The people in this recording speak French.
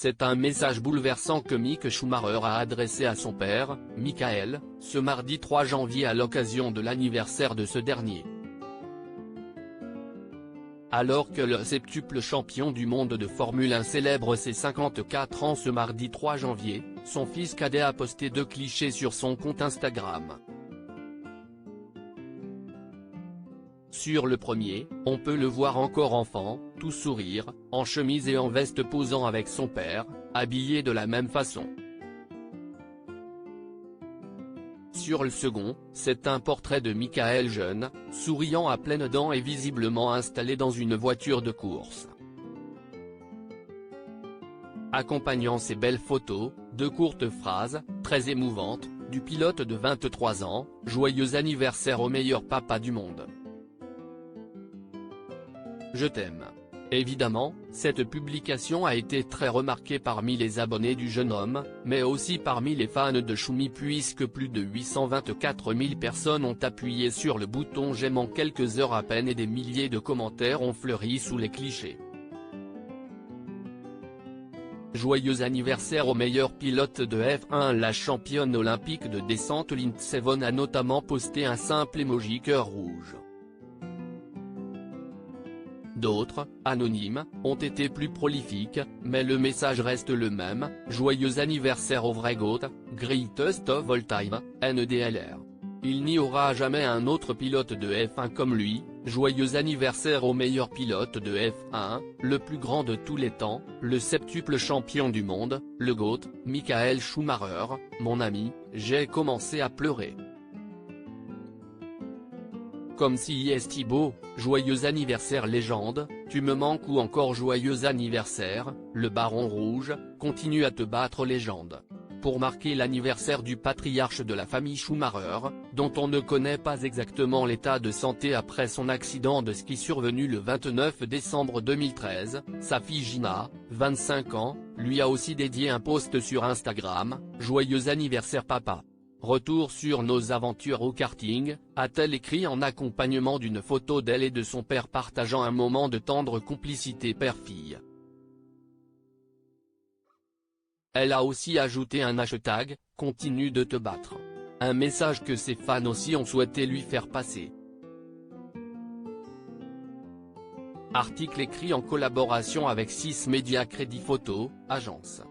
C'est un message bouleversant que Mick Schumacher a adressé à son père, Michael, ce mardi 3 janvier à l'occasion de l'anniversaire de ce dernier. Alors que le septuple champion du monde de Formule 1 célèbre ses 54 ans ce mardi 3 janvier, son fils cadet a posté 2 clichés sur son compte Instagram. Sur le premier, on peut le voir encore enfant, tout sourire, en chemise et en veste posant avec son père, habillé de la même façon. Sur le second, c'est un portrait de Michael jeune, souriant à pleines dents et visiblement installé dans une voiture de course. Accompagnant ces belles photos, 2 courtes phrases, très émouvantes, du pilote de 23 ans, « Joyeux anniversaire au meilleur papa du monde. Je t'aime ». Évidemment, cette publication a été très remarquée parmi les abonnés du jeune homme, mais aussi parmi les fans de Schumi puisque plus de 824 000 personnes ont appuyé sur le bouton j'aime en quelques heures à peine et des milliers de commentaires ont fleuri sous les clichés. Joyeux anniversaire au meilleur pilote de F1. La championne olympique de descente Lindsey Vonn a notamment posté un simple emoji cœur rouge. D'autres, anonymes, ont été plus prolifiques, mais le message reste le même, joyeux anniversaire au vrai GOAT, Greatest of All Time, NDLR. Il n'y aura jamais un autre pilote de F1 comme lui, joyeux anniversaire au meilleur pilote de F1, le plus grand de tous les temps, le septuple champion du monde, le GOAT, Michael Schumacher, mon ami, j'ai commencé à pleurer. Comme si yes Thibaut, joyeux anniversaire légende, tu me manques ou encore joyeux anniversaire, le baron rouge, continue à te battre légende. Pour marquer l'anniversaire du patriarche de la famille Schumacher, dont on ne connaît pas exactement l'état de santé après son accident de ski survenu le 29 décembre 2013, sa fille Gina, 25 ans, lui a aussi dédié un post sur Instagram, « Joyeux anniversaire papa. Retour sur nos aventures au karting », a-t-elle écrit en accompagnement d'une photo d'elle et de son père partageant un moment de tendre complicité père-fille. Elle a aussi ajouté un hashtag, « Continue de te battre », un message que ses fans aussi ont souhaité lui faire passer. Article écrit en collaboration avec 6 Médias Crédit Photo, agence.